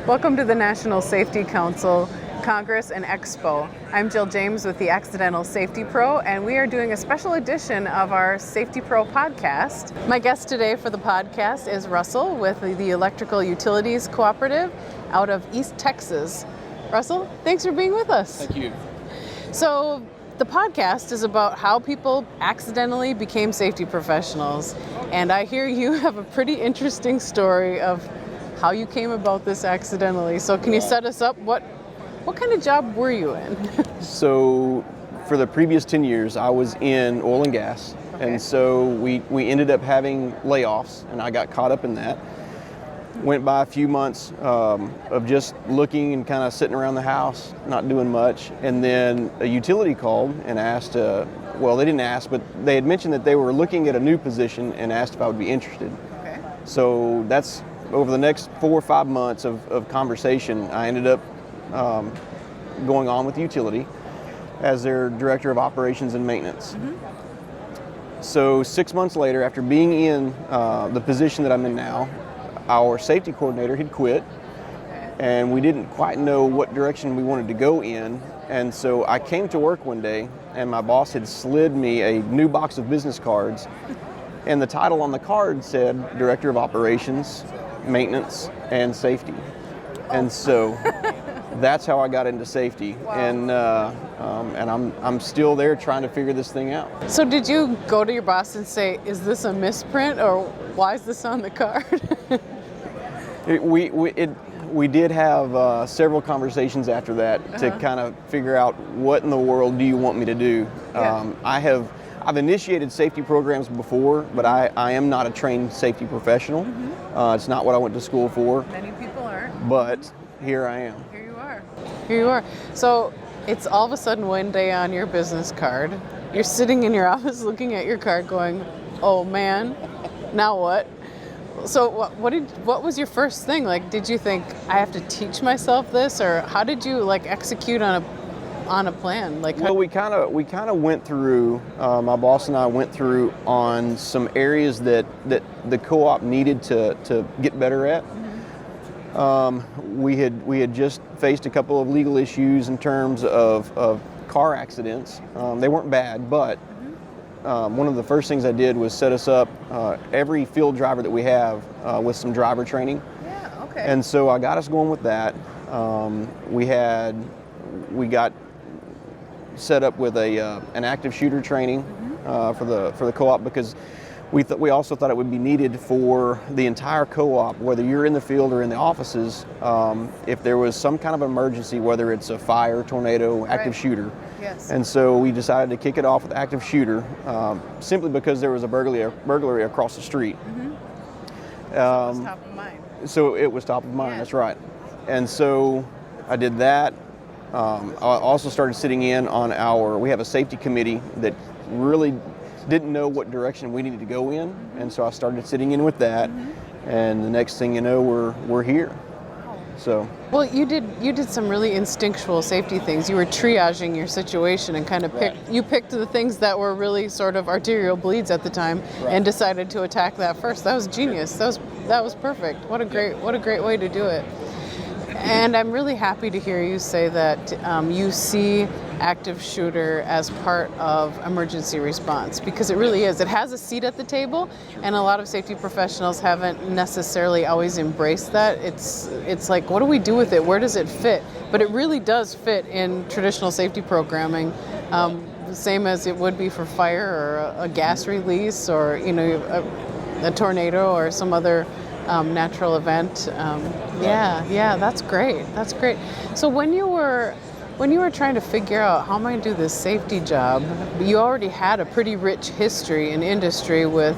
Welcome to the National Safety Council Congress and Expo. I'm Jill James with the Accidental Safety Pro, and we are doing a special edition of our Safety Pro podcast. My guest today for the podcast is Russell with the Electrical Utilities Cooperative out of East Texas. Russell, thanks for being with us. Thank you. So the podcast is about how people accidentally became safety professionals, and I hear you have a pretty interesting story of how you came about this accidentally. So can you set us up? What kind of job were you in? So for the previous 10 years, I was in oil and gas. Okay. And so we ended up having layoffs, and I got caught up in that. Went by a few months of just looking and kind of sitting around the house, not doing much. And then a utility called and asked, well, they didn't ask, but they had mentioned that they were looking at a new position and asked if I would be interested. Okay. So that's over the next 4 or 5 months of conversation, I ended up going on with the utility as their director of operations and maintenance. Mm-hmm. So 6 months later, after being in the position that I'm in now, our safety coordinator had quit, and we didn't quite know what direction we wanted to go in. And so I came to work one day, and my boss had slid me a new box of business cards, and the title on the card said Director of Operations, Maintenance, and Safety. And so that's how I got into safety. Wow. And I'm still there trying to figure this thing out. So did you go to your boss and say, is this a misprint, or why is this on the card? We did have several conversations after that to kind of figure out what in the world do you want me to do. Yeah. I've initiated safety programs before, but I am not a trained safety professional. Mm-hmm. It's not what I went to school for. Many people aren't. But here I am. Here you are. Here you are. So it's all of a sudden one day on your business card. You're sitting in your office looking at your card going, oh man, now what? So what was your first thing? Like, did you think, I have to teach myself this? Or how did you execute on a plan? Well, we kind of went through. My boss and I went through on some areas that the co-op needed to get better at. Mm-hmm. We had just faced a couple of legal issues in terms of car accidents. They weren't bad, but one of the first things I did was set us up every field driver that we have with some driver training. Yeah. Okay. And so I got us going with that. We got set up with an active shooter training for the co-op, because we also thought it would be needed for the entire co-op, whether you're in the field or in the offices, if there was some kind of emergency, whether it's a fire, tornado, active shooter. Yes. And so we decided to kick it off with active shooter, simply because there was a burglary across the street. Mm-hmm. So it was top of mind. So it was top of mind. Yeah. That's right. And so I did that. I also started sitting in on we have a safety committee that really didn't know what direction we needed to go in, and so I started sitting in with that, and the next thing you know, we're here. So. Well, you did some really instinctual safety things. You were triaging your situation and kind of picked the things that were really sort of arterial bleeds at the time, and decided to attack that first. That was genius. That was perfect. What a great way to do it. And I'm really happy to hear you say that you see active shooter as part of emergency response, because it really is. It has a seat at the table, and a lot of safety professionals haven't necessarily always embraced that. It's like, what do we do with it? Where does it fit? But it really does fit in traditional safety programming, the same as it would be for fire or a gas release, or a tornado or some other natural event. Yeah, that's great. That's great. So when you were trying to figure out how am I going to do this safety job, you already had a pretty rich history in industry with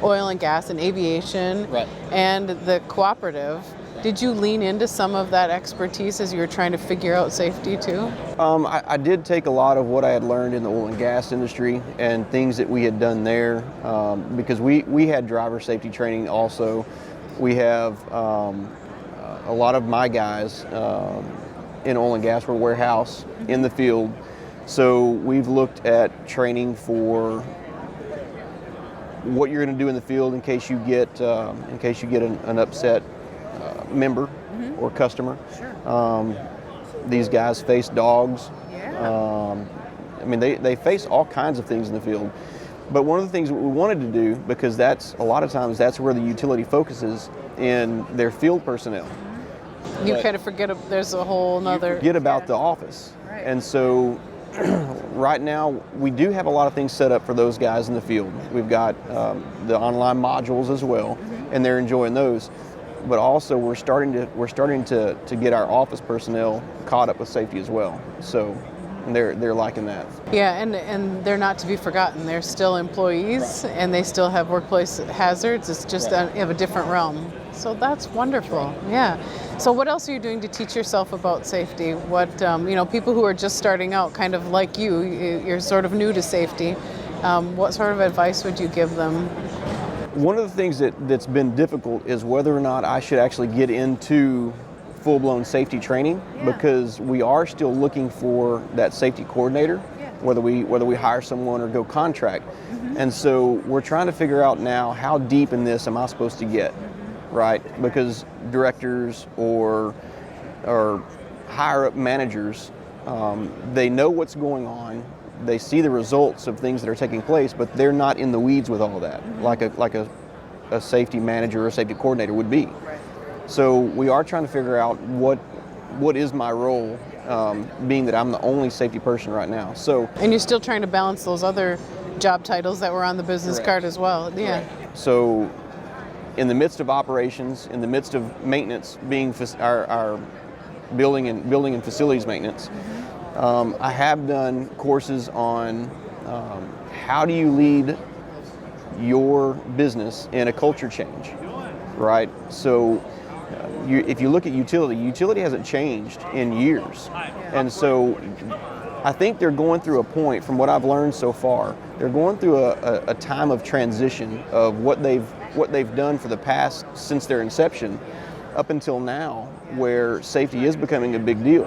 oil and gas and aviation, and the cooperative. Did you lean into some of that expertise as you were trying to figure out safety too? I did take a lot of what I had learned in the oil and gas industry and things that we had done there, because we had driver safety training also. We have a lot of my guys in oil and gas were warehouse in the field. So we've looked at training for what you're going to do in the field in case you get an upset member or customer. Sure. These guys face dogs. Yeah. I mean, they face all kinds of things in the field. But one of the things that we wanted to do, because that's a lot of times that's where the utility focuses in their field personnel. You But kind of forget there's a whole nother. forget about the office. Right. And so right now we do have a lot of things set up for those guys in the field. We've got the online modules as well, and they're enjoying those. But also we're starting to get our office personnel caught up with safety as well. So they're liking that. Yeah, and they're not to be forgotten. They're still employees, and they still have workplace hazards. It's just of a different realm. So that's wonderful. Yeah. So what else are you doing to teach yourself about safety? What people who are just starting out, kind of like you're sort of new to safety. What sort of advice would you give them? One of the things that's been difficult is whether or not I should actually get into full-blown safety training, because we are still looking for that safety coordinator, whether we hire someone or go contract. And so we're trying to figure out now, how deep in this am I supposed to get, right? Because directors or higher up managers, they know what's going on. They see the results of things that are taking place, but they're not in the weeds with all of that, like a safety manager or a safety coordinator would be. So we are trying to figure out what is my role, being that I'm the only safety person right now. So, and you're still trying to balance those other job titles that were on the business card as well. Yeah. So in the midst of operations, in the midst of maintenance, being our building and facilities maintenance, I have done courses on how do you lead your business in a culture change, right? So if you look at utility hasn't changed in years. And so I think they're going through a point, from what I've learned so far, they're going through a time of transition of what they've done for the past, since their inception up until now, where safety is becoming a big deal.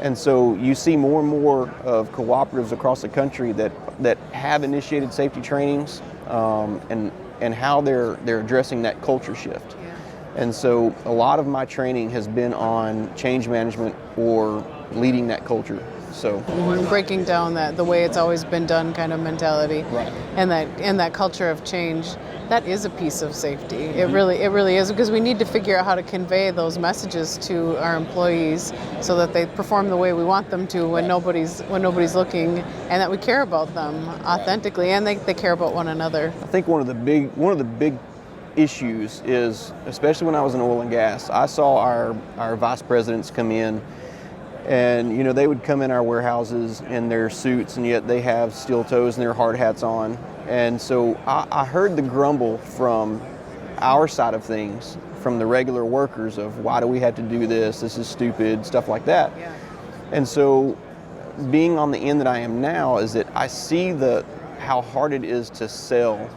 And so you see more and more of cooperatives across the country that have initiated safety trainings, and how they're addressing that culture shift. And so a lot of my training has been on change management or leading that culture. So breaking down the way it's always been done kind of mentality, right. and that culture of change, that is a piece of safety. It really is, because we need to figure out how to convey those messages to our employees so that they perform the way we want them to when nobody's looking, and that we care about them authentically, and they care about one another. I think one of the big issues is, especially when I was in oil and gas, I saw our vice presidents come in, and they would come in our warehouses in their suits, and yet they have steel toes and their hard hats on. And so I heard the grumble from our side of things, from the regular workers, of why do we have to do this? This is stupid, stuff like that. Yeah. And so being on the end that I am now, is that I see how hard it is to sell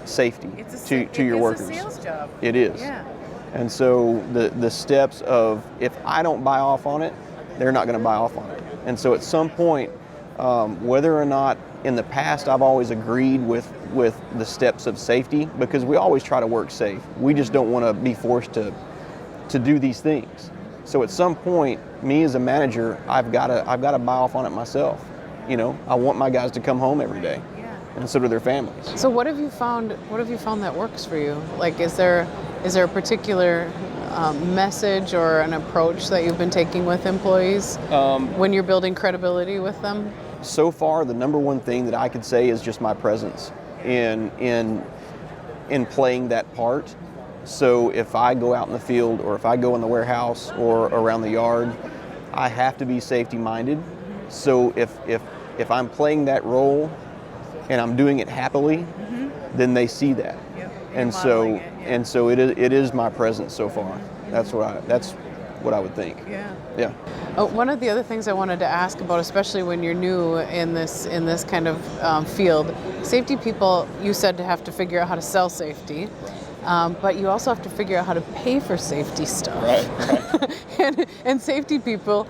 safety to your workers. It's a sales job. It is. Yeah. And so the steps of, if I don't buy off on it, they're not going to buy off on it. And so at some point, whether or not in the past I've always agreed with the steps of safety, because we always try to work safe. We just don't want to be forced to do these things. So at some point, me as a manager, I've got to buy off on it myself. I want my guys to come home every day, and so do their families. So what have you found that works for you? Like, is there a particular message or an approach that you've been taking with employees when you're building credibility with them? So far, the number one thing that I could say is just my presence in playing that part. So if I go out in the field, or if I go in the warehouse or around the yard, I have to be safety minded. So if I'm playing that role and I'm doing it happily, then they see that. Yep. And so it is my presence so far. That's what I would think. Yeah. Oh, one of the other things I wanted to ask about, especially when you're new in this kind of field, safety people, you said, to have to figure out how to sell safety, but you also have to figure out how to pay for safety stuff. Right. and safety people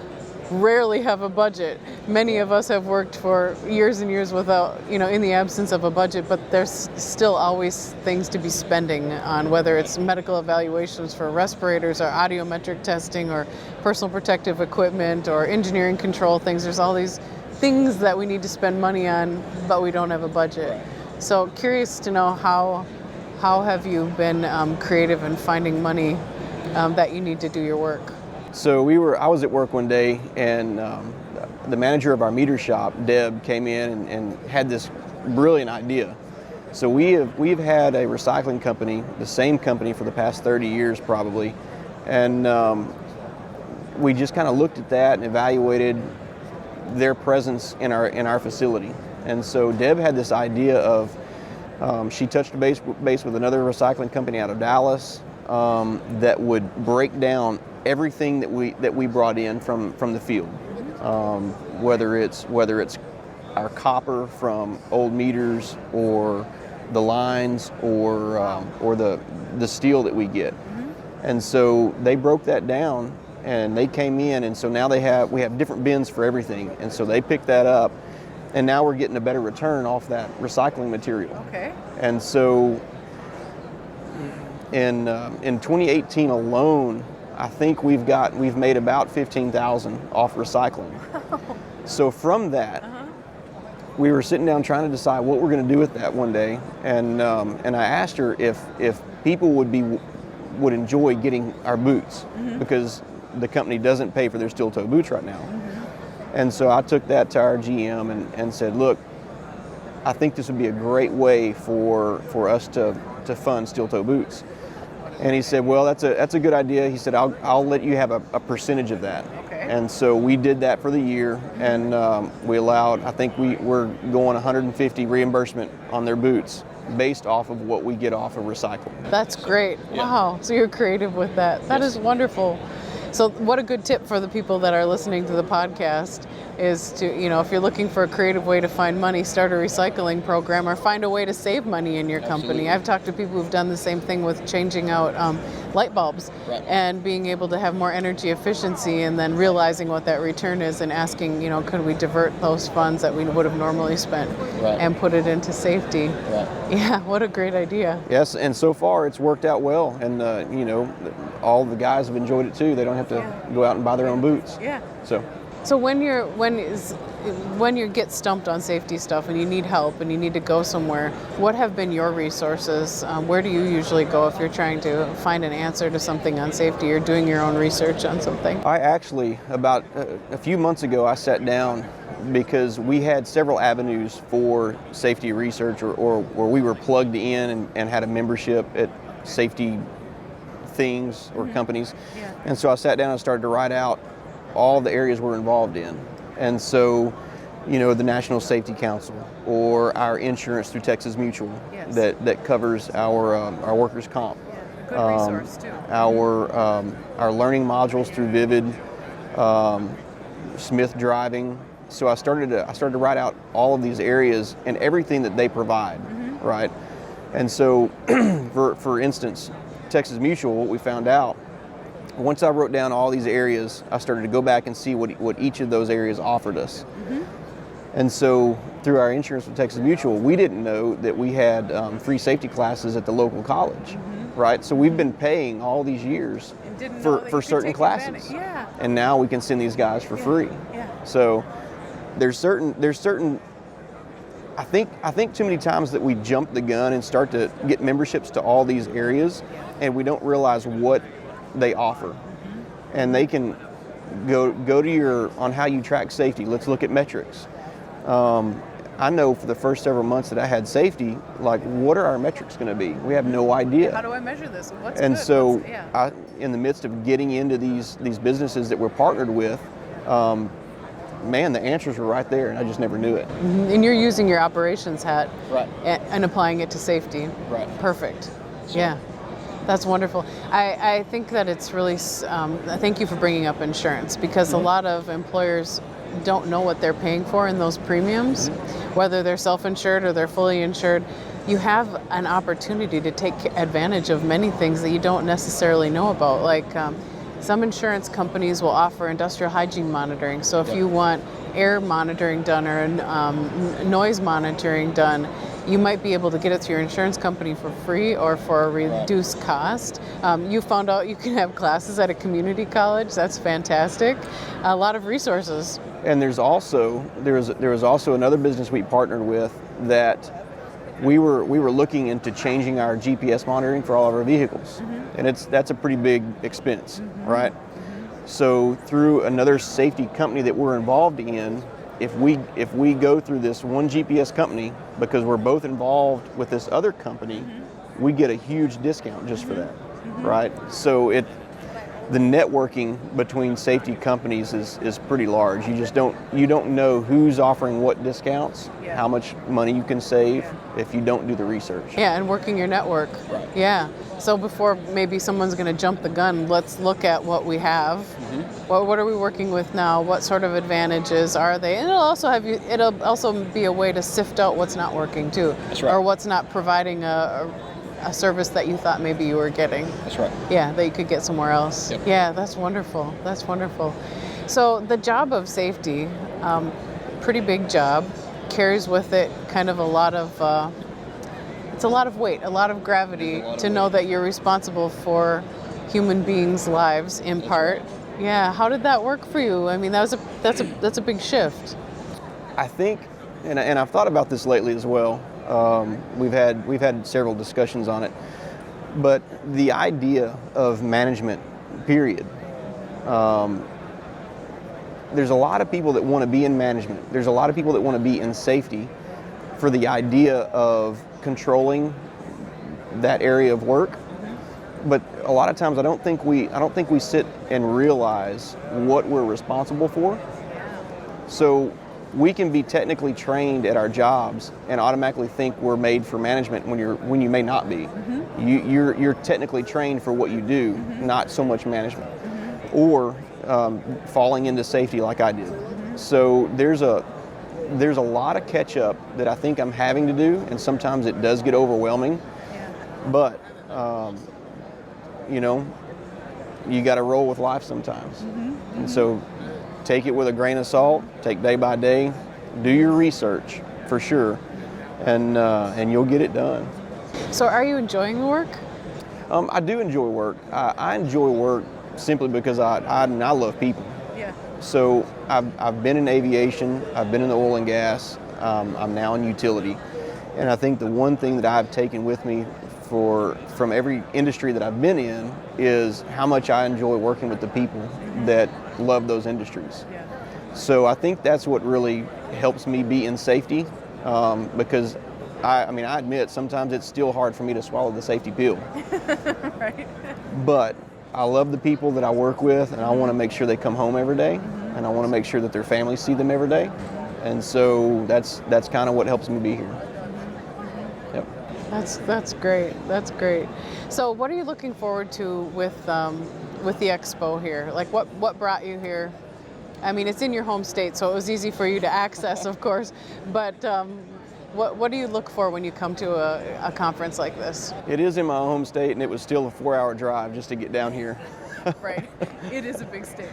rarely have a budget. Many of us have worked for years and years without, in the absence of a budget, but there's still always things to be spending on, whether it's medical evaluations for respirators or audiometric testing or personal protective equipment or engineering control things. There's all these things that we need to spend money on, but we don't have a budget. So curious to know how have you been creative in finding money that you need to do your work? So I was at work one day, and the manager of our meter shop, Deb, came in and had this brilliant idea. So we've had a recycling company, the same company for the past 30 years probably, and we just kind of looked at that and evaluated their presence in our facility. And so Deb had this idea of she touched base with another recycling company out of Dallas that would break down everything that we brought in from the field, whether it's our copper from old meters or the lines or the steel that we get. And so they broke that down and they came in, and so now we have different bins for everything, and so they picked that up, and now we're getting a better return off that recycling material. Okay. And so in 2018 alone, I think we've made about $15,000 off recycling. So from that, we were sitting down trying to decide what we're going to do with that one day, and I asked her if people would enjoy getting our boots, because the company doesn't pay for their steel toe boots right now. And so I took that to our GM and said, look, I think this would be a great way for us to fund steel toe boots. And he said, well, that's a good idea. He said, I'll let you have a percentage of that. Okay. And so we did that for the year, and we allowed, I think we're going 150 reimbursement on their boots based off of what we get off of recycling. That's great. Yeah. Wow. So you're creative with that. That is wonderful. So what a good tip for the people that are listening to the podcast is to, if you're looking for a creative way to find money, start a recycling program or find a way to save money in your company. Absolutely. I've talked to people who've done the same thing with changing out light bulbs, Right. and being able to have more energy efficiency, and then realizing what that return is and asking, could we divert those funds that we would have normally spent Right. and put it into safety. Right. Yeah, what a great idea. Yes, and so far it's worked out well, and all the guys have enjoyed it too. They don't have to go out and buy their own boots. Yeah. So when you get stumped on safety stuff and you need help and you need to go somewhere, what have been your resources? Where do you usually go if you're trying to find an answer to something on safety or doing your own research on something? I actually, about a few months ago, I sat down because we had several avenues for safety research or where we were plugged in and had a membership at safety things or companies. Yeah. And so I sat down and started to write out all the areas we're involved in. And so, the National Safety Council or our insurance through Texas Mutual that covers our workers' comp. Yeah, good resource too. Our learning modules through Vivid, Smith Driving. So I started to write out all of these areas and everything that they provide, right? And so, for instance, Texas Mutual, what we found out, once I wrote down all these areas, I started to go back and see what each of those areas offered us. And so through our insurance with Texas Mutual, we didn't know that we had free safety classes at the local college, right? So we've been paying all these years for certain classes. Yeah. And now we can send these guys for free. Yeah. So there's certain I think too many times that we jump the gun and start to get memberships to all these areas, and we don't realize what they offer. And they can go to on how you track safety. Let's look at metrics. I know for the first several months that I had safety, like, what are our metrics going to be? We have no idea. How do I measure this? What's and good? so in the midst of getting into these businesses that we're partnered with, man, the answers were right there, and I just never knew it. And you're using your operations hat, Right. and applying it to safety. Right. Perfect. Yeah. That's wonderful. I think that it's really, thank you for bringing up insurance, because a lot of employers don't know what they're paying for in those premiums, whether they're self-insured or they're fully insured. You have an opportunity to take advantage of many things that you don't necessarily know about, like Some insurance companies will offer industrial hygiene monitoring. So if Yep. you want air monitoring done or noise monitoring done, you might be able to get it through your insurance company for free or for a reduced cost. You found out you can have classes at a community college. That's fantastic. A lot of resources. And there was also another business we partnered with that we were looking into changing our GPS monitoring for all of our vehicles, and that's a pretty big expense, right? So through another safety company that we're involved in, if we go through this one GPS company, because we're both involved with this other company, we get a huge discount just for that, right? So the networking between safety companies is pretty large. You don't know who's offering what discounts, how much money you can save if you don't do the research. Yeah, and working your network. Right. Yeah. So before maybe someone's going to jump the gun, let's look at what we have. What are we working with now? What sort of advantages are they? And it'll also be a way to sift out what's not working too, That's right. or what's not providing a service that you thought maybe you were getting. That's right. Yeah, that you could get somewhere else. Yep. Yeah, that's wonderful. That's wonderful. So the job of safety, pretty big job, carries with it kind of a lot of, it's a lot of weight, a lot of gravity to know that you're responsible for human beings' lives in part. Right. Yeah, how did that work for you? I mean, that's a big shift. I think, and I've thought about this lately as well. We've had several discussions on it, but the idea of management, period. There's a lot of people that want to be in management. There's a lot of people that want to be in safety for the idea of controlling that area of work. But a lot of times I don't think we sit and realize what we're responsible for. So we can be technically trained at our jobs and automatically think we're made for management when you may not be. You're technically trained for what you do, not so much management, or falling into safety like I did. So there's a lot of catch up that I think I'm having to do, and sometimes it does get overwhelming. But you got to roll with life sometimes, and so take it with a grain of salt. Take day by day. Do your research for sure, and you'll get it done. So are you enjoying the work? I do enjoy work. I enjoy work simply because I love people. Yeah. So I've been in aviation. I've been in the oil and gas. I'm now in utility, and I think the one thing that I've taken with me from every industry that I've been in is how much I enjoy working with the people that love those industries. Yeah. So I think that's what really helps me be in safety, because I admit sometimes it's still hard for me to swallow the safety pill. Right. But I love the people that I work with, and I want to make sure they come home every day, and I want to make sure that their families see them every day. And so that's kind of what helps me be here. Yep. That's great. That's great. So what are you looking forward to with the expo here? Like what brought you here? I mean, it's in your home state, so it was easy for you to access, of course. But what do you look for when you come to a conference like this? It is in my home state, and it was still a 4-hour drive just to get down here. Right. It is a big state.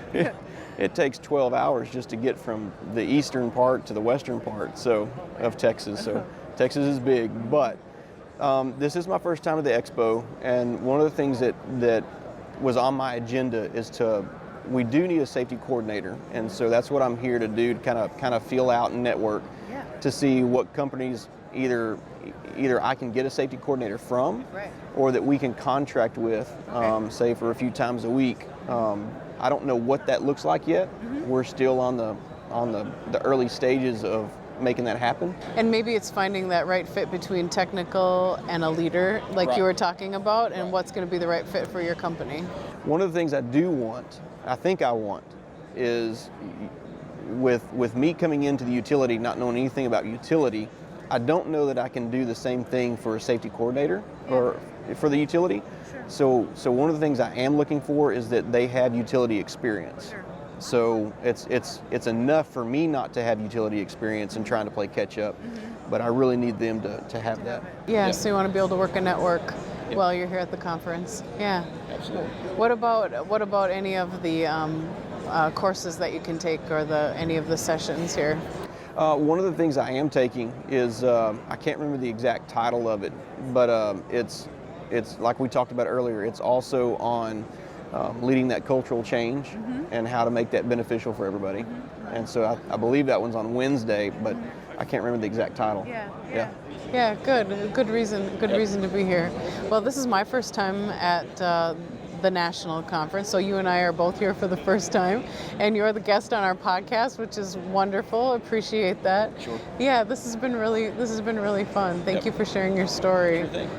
It takes 12 hours just to get from the eastern part to the western part of Texas. So Texas is big, but this is my first time at the expo, and one of the things that was on my agenda is we do need a safety coordinator, and so that's what I'm here to do, to kind of feel out and network to see what companies either I can get a safety coordinator from, right, or that we can contract with, say for a few times a week. I don't know what that looks like yet. We're still on the early stages of making that happen. And maybe it's finding that right fit between technical and a leader, like right, you were talking about, and what's going to be the right fit for your company. One of the things I think I want, is with me coming into the utility, not knowing anything about utility, I don't know that I can do the same thing for a safety coordinator or for the utility. Sure. So one of the things I am looking for is that they have utility experience. Sure. So it's enough for me not to have utility experience and trying to play catch up, but I really need them to have that. Yeah, so you want to be able to work a network. while you're here at the conference. Yeah. Absolutely. What about any of the courses that you can take, or any of the sessions here? One of the things I am taking is I can't remember the exact title of it, but it's like we talked about earlier. It's also on leading that cultural change and how to make that beneficial for everybody. And so I believe that one's on Wednesday, but I can't remember the exact title. Yeah, good reason to be here. Well, this is my first time at the national conference, so you and I are both here for the first time, and you're the guest on our podcast, which is wonderful. Appreciate that. Sure. Yeah, this has been really fun. Thank you for sharing your story. Sure thing.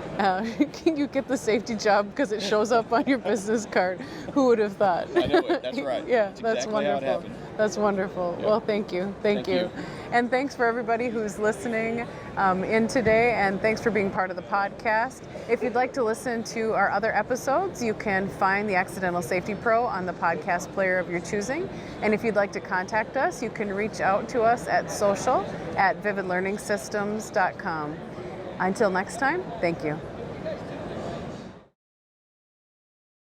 You get the safety job because it shows up on your business card. Who would have thought? I know it. That's right. Yeah, that's that's exactly wonderful. How it happened. That's wonderful. Yep. Well, thank you. Thank you. you. And thanks for everybody who's listening in today, and thanks for being part of the podcast. If you'd like to listen to our other episodes, you can find the Accidental Safety Pro on the podcast player of your choosing. And if you'd like to contact us, you can reach out to us at social@vividlearningsystems.com. Until next time, thank you.